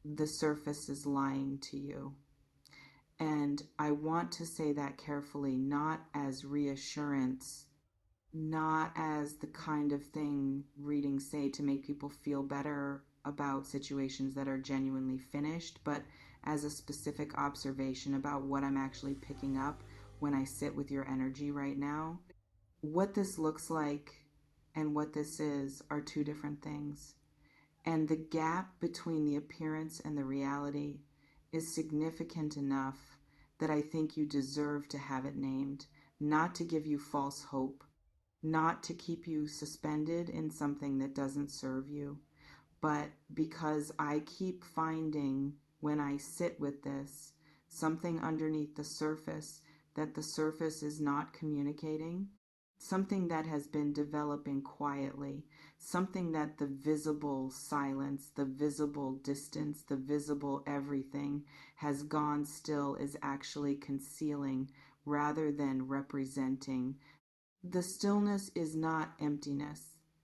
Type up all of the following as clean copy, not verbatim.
the surface is lying to you. And I want to say that carefully, not as reassurance, not as the kind of thing readings say to make people feel better about situations that are genuinely finished, but as a specific observation about what I'm actually picking up when I sit with your energy right now. What this looks like and what this is are two different things. And the gap between the appearance and the reality is significant enough that I think you deserve to have it named, not to give you false hope, not to keep you suspended in something that doesn't serve you, but because I keep finding when I sit with this something underneath the surface that the surface is not communicating, something that has been developing quietly, something that the visible silence, the visible distance, the visible everything has gone still is actually concealing rather than representing. The stillness is not emptiness.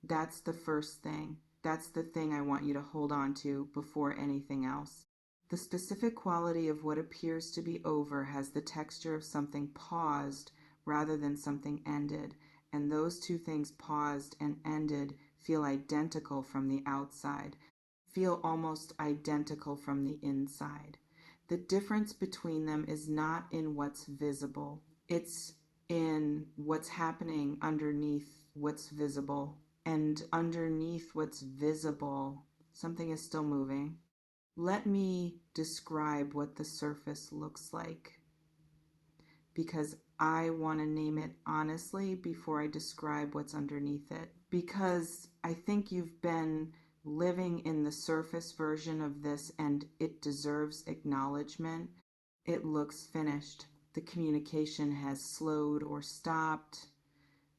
That's the first thing. That's the thing I want you to hold on to before anything else. The specific quality of what appears to be over has the texture of something paused rather than something ended, and those two things, paused and ended, feel identical from the outside, feel almost identical from the inside. The difference between them is not in what's visible, it's in what's happening underneath what's visible. And underneath what's visible, something is still moving. Let me describe what the surface looks like, because I want to name it honestly before I describe what's underneath it. Because I think you've been living in the surface version of this and it deserves acknowledgement. It looks finished. The communication has slowed or stopped.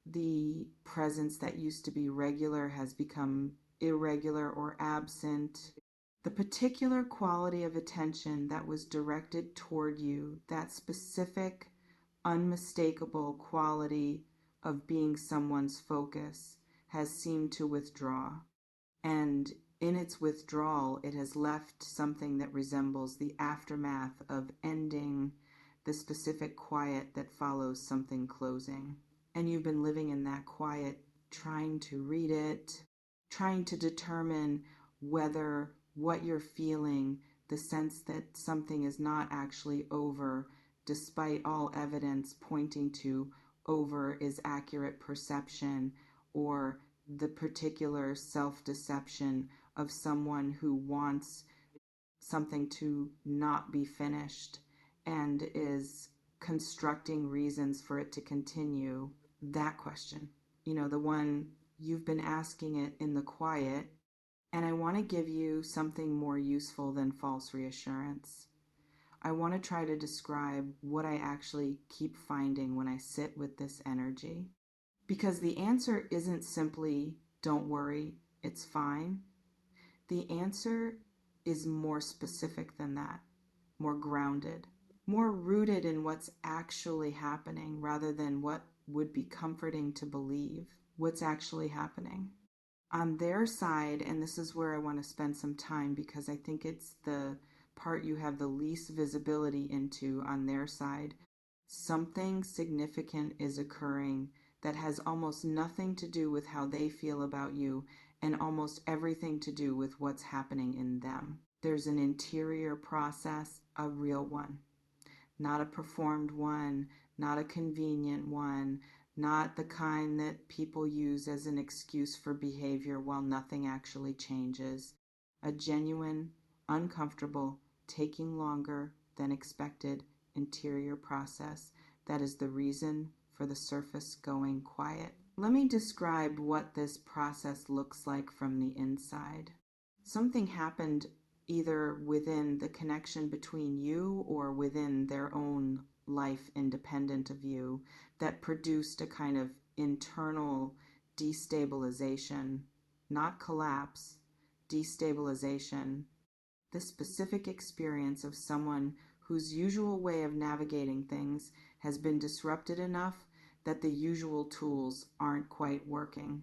The presence that used to be regular has become irregular or absent. The particular quality of attention that was directed toward you, that specific, unmistakable quality of being someone's focus, has seemed to withdraw. And in its withdrawal, it has left something that resembles the aftermath of ending, the specific quiet that follows something closing. And you've been living in that quiet, trying to read it, trying to determine whether what you're feeling, the sense that something is not actually over, despite all evidence pointing to over is accurate perception, or the particular self-deception of someone who wants something to not be finished and is constructing reasons for it to continue. That question, the one you've been asking it in the quiet, and I want to give you something more useful than false reassurance. I want to try to describe what I actually keep finding when I sit with this energy. Because the answer isn't simply, don't worry, it's fine. The answer is more specific than that, more grounded, more rooted in what's actually happening rather than what would be comforting to believe, what's actually happening. On their side, and this is where I want to spend some time because I think it's the part you have the least visibility into on their side, something significant is occurring that has almost nothing to do with how they feel about you and almost everything to do with what's happening in them. There's an interior process, a real one, not a performed one, not a convenient one, not the kind that people use as an excuse for behavior while nothing actually changes. A genuine, uncomfortable, taking longer than expected interior process that is the reason for the surface going quiet. Let me describe what this process looks like from the inside. Something happened either within the connection between you or within their own life independent of you that produced a kind of internal destabilization, not collapse, destabilization. The specific experience of someone whose usual way of navigating things has been disrupted enough that the usual tools aren't quite working,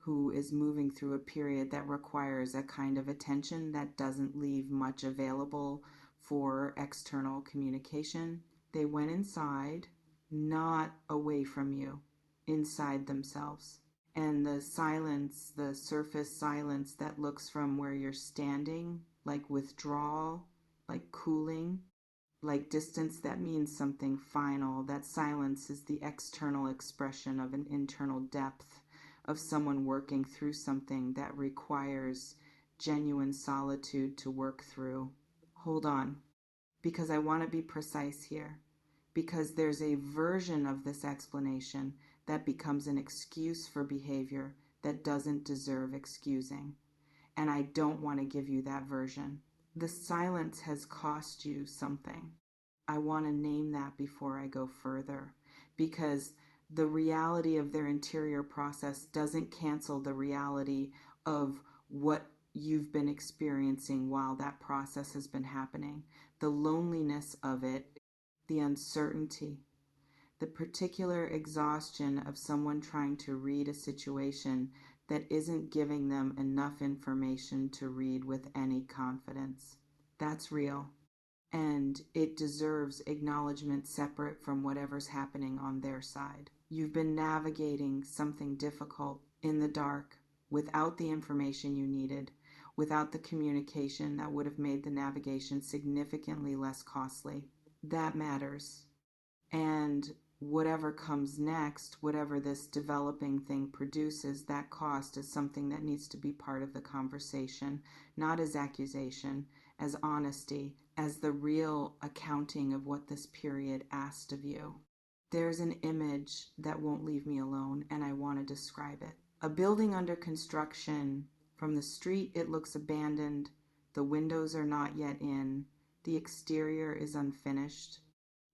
who is moving through a period that requires a kind of attention that doesn't leave much available for external communication. They went inside, not away from you, inside themselves. And the silence, the surface silence that looks from where you're standing, like withdrawal, like cooling, like distance that means something final. That silence is the external expression of an internal depth, of someone working through something that requires genuine solitude to work through. Hold on, because I want to be precise here, because there's a version of this explanation that becomes an excuse for behavior that doesn't deserve excusing. And I don't want to give you that version. The silence has cost you something. I want to name that before I go further, because the reality of their interior process doesn't cancel the reality of what you've been experiencing while that process has been happening. The loneliness of it, the uncertainty, the particular exhaustion of someone trying to read a situation that isn't giving them enough information to read with any confidence. That's real. And it deserves acknowledgement separate from whatever's happening on their side. You've been navigating something difficult in the dark without the information you needed, without the communication that would have made the navigation significantly less costly. That matters. And whatever comes next, whatever this developing thing produces, that cost is something that needs to be part of the conversation, not as accusation, as honesty, as the real accounting of what this period asked of you. There's an image that won't leave me alone, and I want to describe it. A building under construction. From the street, it looks abandoned. The windows are not yet in. The exterior is unfinished.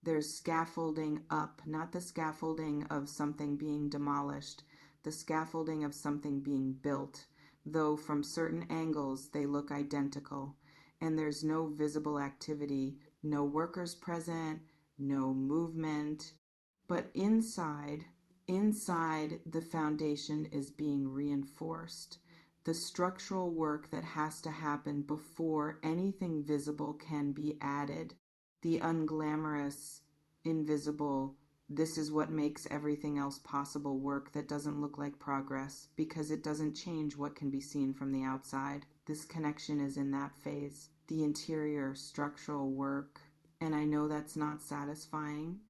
There's scaffolding up, not the scaffolding of something being demolished, the scaffolding of something being built, though from certain angles they look identical. And there's no visible activity, no workers present, no movement. But inside the foundation is being reinforced. The structural work that has to happen before anything visible can be added. The unglamorous, invisible, this is what makes everything else possible work that doesn't look like progress because it doesn't change what can be seen from the outside. This connection is in that phase, the interior structural work. And I know that's not satisfying.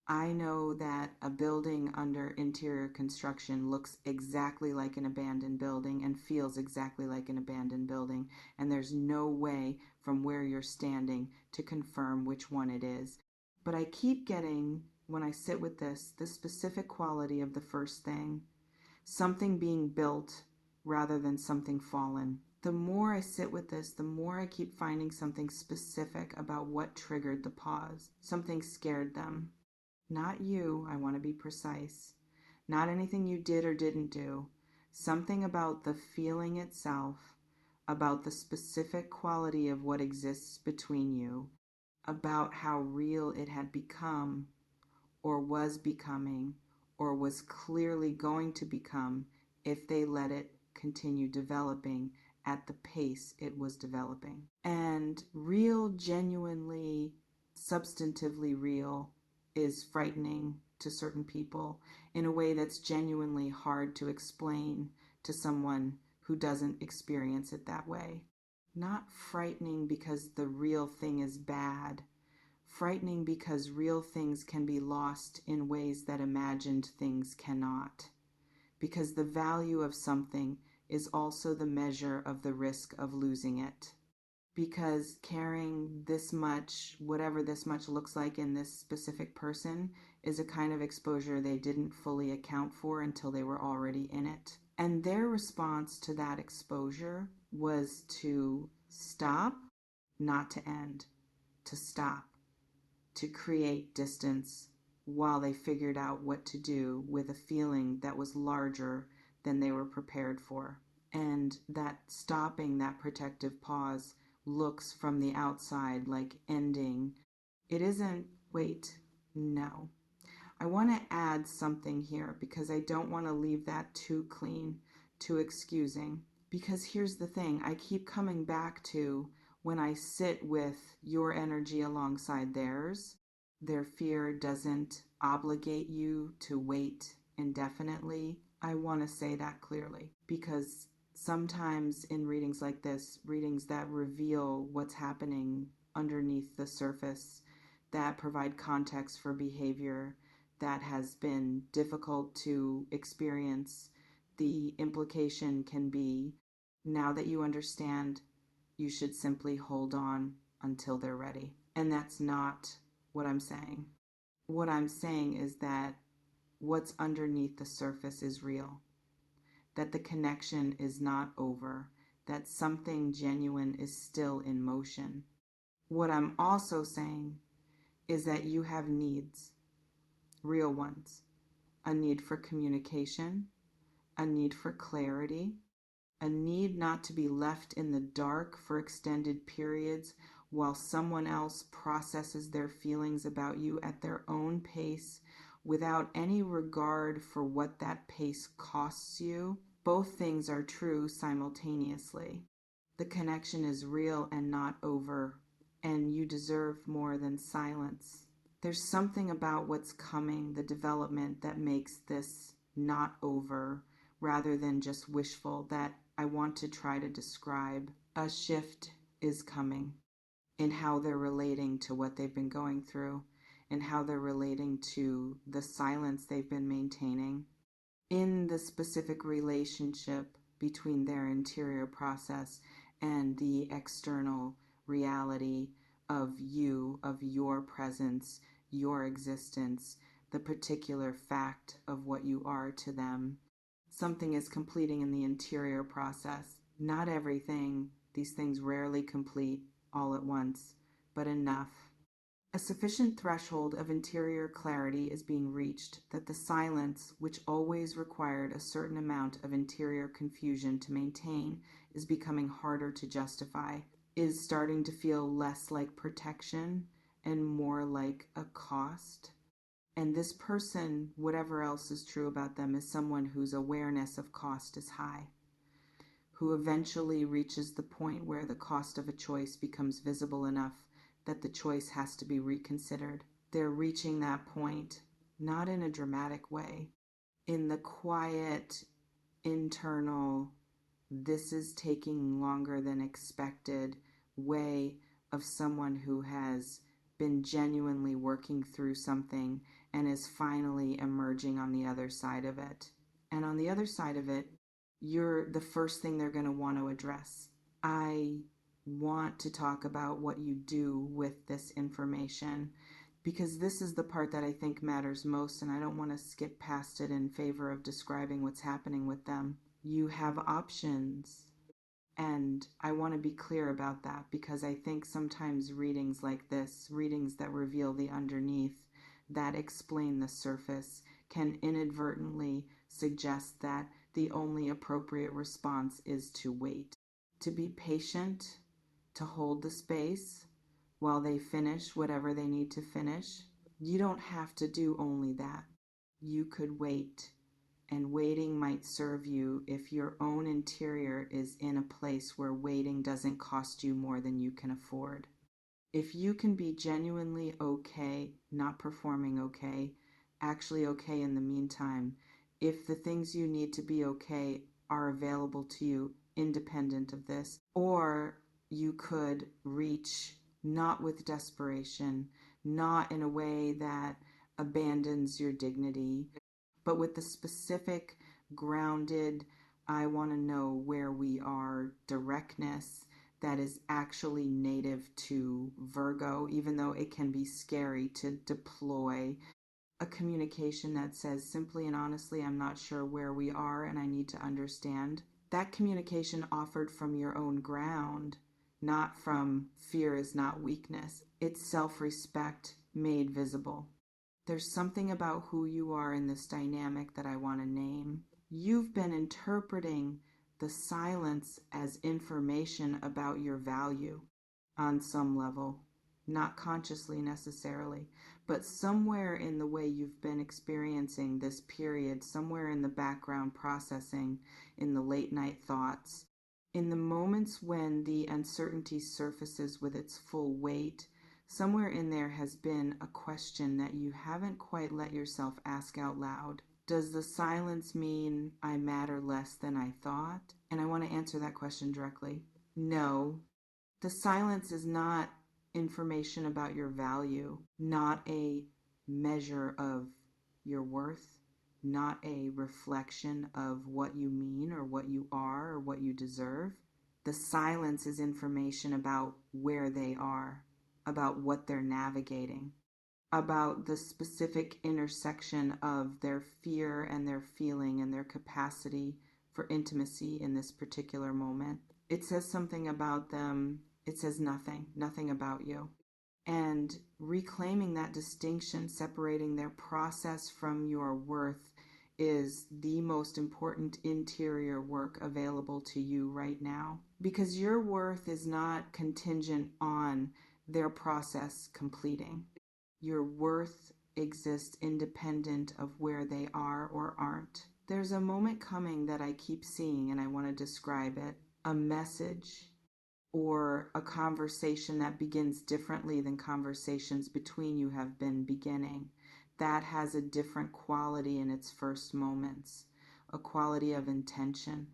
I know that a building under interior construction looks exactly like an abandoned building and feels exactly like an abandoned building, and there's no way from where you're standing to confirm which one it is. But I keep getting, when I sit with this specific quality of the first thing, something being built rather than something fallen. The more I sit with this, the more I keep finding something specific about what triggered the pause. Something scared them. Not you, I want to be precise. Not anything you did or didn't do. Something about the feeling itself, about the specific quality of what exists between you, about how real it had become, or was becoming, or was clearly going to become if they let it continue developing at the pace it was developing. And real, genuinely, substantively real is frightening to certain people in a way that's genuinely hard to explain to someone who doesn't experience it that way. Not frightening because the real thing is bad. Frightening because real things can be lost in ways that imagined things cannot. Because the value of something is also the measure of the risk of losing it. Because carrying this much, whatever this much looks like in this specific person, is a kind of exposure they didn't fully account for until they were already in it. And their response to that exposure was to stop, not to end, to stop, to create distance while they figured out what to do with a feeling that was larger than they were prepared for. And that stopping, that protective pause, looks from the outside like ending. It isn't, wait, no. I want to add something here because I don't want to leave that too clean. to excusing. Because here's the thing, I keep coming back to when I sit with your energy alongside theirs, their fear doesn't obligate you to wait indefinitely. I want to say that clearly because sometimes in readings like this, readings that reveal what's happening underneath the surface, that provide context for behavior that has been difficult to experience, the implication can be now that you understand, you should simply hold on until they're ready. And that's not what I'm saying. What I'm saying is that what's underneath the surface is real, that the connection is not over, that something genuine is still in motion. What I'm also saying is that you have needs, real ones, a need for communication, a need for clarity, a need not to be left in the dark for extended periods while someone else processes their feelings about you at their own pace without any regard for what that pace costs you. Both things are true simultaneously. The connection is real and not over, and you deserve more than silence. There's something about what's coming, the development that makes this not over rather than just wishful, that I want to try to describe. A shift is coming in how they're relating to what they've been going through and how they're relating to the silence they've been maintaining in the specific relationship between their interior process and the external reality of you, of your presence, your existence, the particular fact of what you are to them. Something is completing in the interior process. Not everything, these things rarely complete all at once, but enough. A sufficient threshold of interior clarity is being reached that the silence, which always required a certain amount of interior confusion to maintain, is becoming harder to justify, is starting to feel less like protection and more like a cost. And this person, whatever else is true about them, is someone whose awareness of cost is high, who eventually reaches the point where the cost of a choice becomes visible enough that the choice has to be reconsidered. They're reaching that point, not in a dramatic way, in the quiet, internal, this is taking longer than expected way of someone who has been genuinely working through something and is finally emerging on the other side of it. And on the other side of it, you're the first thing they're going to want to address. I want to talk about what you do with this information because this is the part that I think matters most, and I don't want to skip past it in favor of describing what's happening with them. You have options. And I want to be clear about that because I think sometimes readings like this, readings that reveal the underneath, that explain the surface, can inadvertently suggest that the only appropriate response is to wait, to be patient, to hold the space while they finish whatever they need to finish. You don't have to do only that. You could wait. And waiting might serve you if your own interior is in a place where waiting doesn't cost you more than you can afford. If you can be genuinely okay, not performing okay, actually okay in the meantime, if the things you need to be okay are available to you independent of this, or you could reach not with desperation, not in a way that abandons your dignity, but with the specific, grounded, I want to know where we are directness that is actually native to Virgo, even though it can be scary to deploy a communication that says simply and honestly, I'm not sure where we are and I need to understand. That communication offered from your own ground, not from fear is not weakness. It's self-respect made visible. There's something about who you are in this dynamic that I want to name. You've been interpreting the silence as information about your value on some level, not consciously necessarily, But somewhere in the way you've been experiencing this period, somewhere in the background processing, in the late night thoughts, in the moments when the uncertainty surfaces with its full weight, somewhere in there has been a question that you haven't quite let yourself ask out loud. Does the silence mean I matter less than I thought? And I want to answer that question directly. No, the silence is not information about your value, not a measure of your worth, not a reflection of what you mean or what you are or what you deserve. The silence is information about where they are, about what they're navigating, about the specific intersection of their fear and their feeling and their capacity for intimacy in this particular moment. It says something about them. It says nothing about you. And reclaiming that distinction, separating their process from your worth, is the most important interior work available to you right now. Because your worth is not contingent on their process completing. Your worth exists independent of where they are or aren't. There's a moment coming that I keep seeing, and I want to describe it. A message or a conversation that begins differently than conversations between you have been beginning. That has a different quality in its first moments, a quality of intention,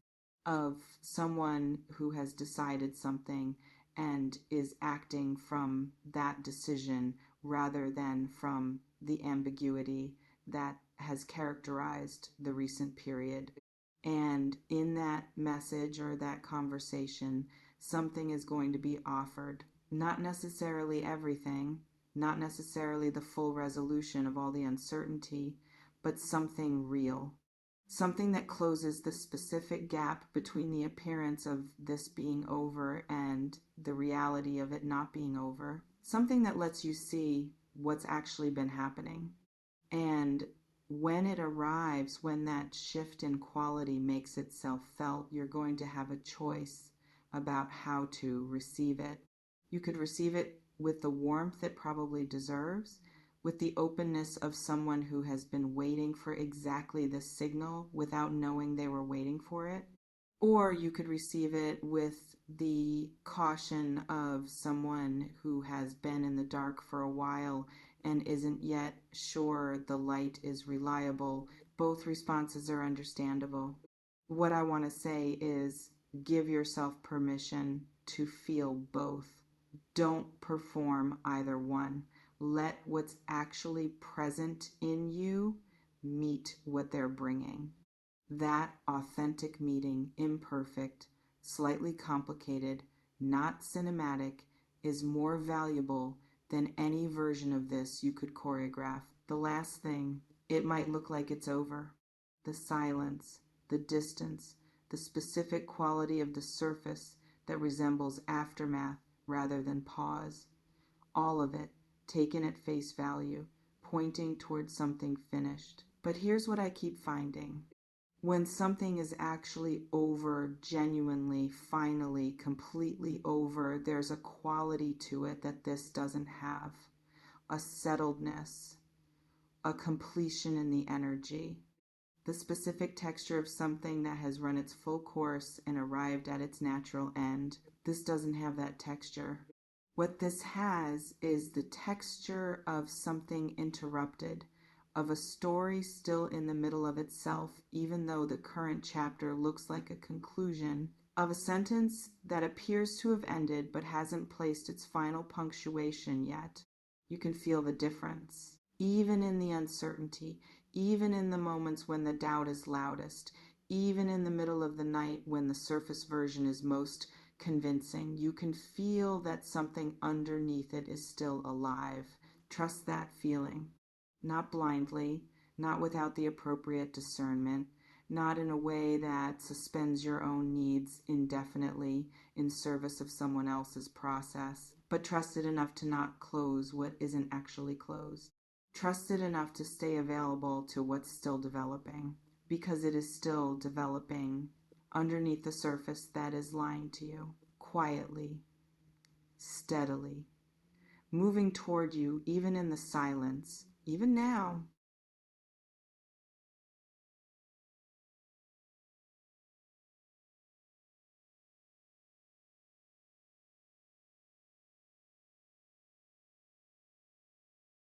of someone who has decided something and is acting from that decision rather than from the ambiguity that has characterized the recent period. And in that message or that conversation, something is going to be offered. Not necessarily everything, not necessarily the full resolution of all the uncertainty, but something real. Something that closes the specific gap between the appearance of this being over and the reality of it not being over. Something that lets you see what's actually been happening. And when it arrives, when that shift in quality makes itself felt, you're going to have a choice about how to receive it. You could receive it with the warmth it probably deserves, with the openness of someone who has been waiting for exactly this signal without knowing they were waiting for it. Or you could receive it with the caution of someone who has been in the dark for a while and isn't yet sure the light is reliable. Both responses are understandable. What I want to say is give yourself permission to feel both. Don't perform either one. Let what's actually present in you meet what they're bringing. That authentic meeting, imperfect, slightly complicated, not cinematic, is more valuable than any version of this you could choreograph. The last thing, it might look like it's over. The silence, the distance, the specific quality of the surface that resembles aftermath rather than pause. All of it, taken at face value, pointing towards something finished. But here's what I keep finding. When something is actually over, genuinely, finally, completely over, there's a quality to it that this doesn't have. A settledness, a completion in the energy, the specific texture of something that has run its full course and arrived at its natural end. This doesn't have that texture. What this has is the texture of something interrupted, of a story still in the middle of itself, even though the current chapter looks like a conclusion, of a sentence that appears to have ended but hasn't placed its final punctuation yet. You can feel the difference. Even in the uncertainty, even in the moments when the doubt is loudest, even in the middle of the night when the surface version is most convincing, you can feel that something underneath it is still alive. Trust that feeling. Not blindly, not without the appropriate discernment, not in a way that suspends your own needs indefinitely in service of someone else's process, but trust it enough to not close what isn't actually closed. Trust it enough to stay available to what's still developing, because it is still developing underneath the surface that is lying to you, quietly, steadily, moving toward you, even in the silence, even now.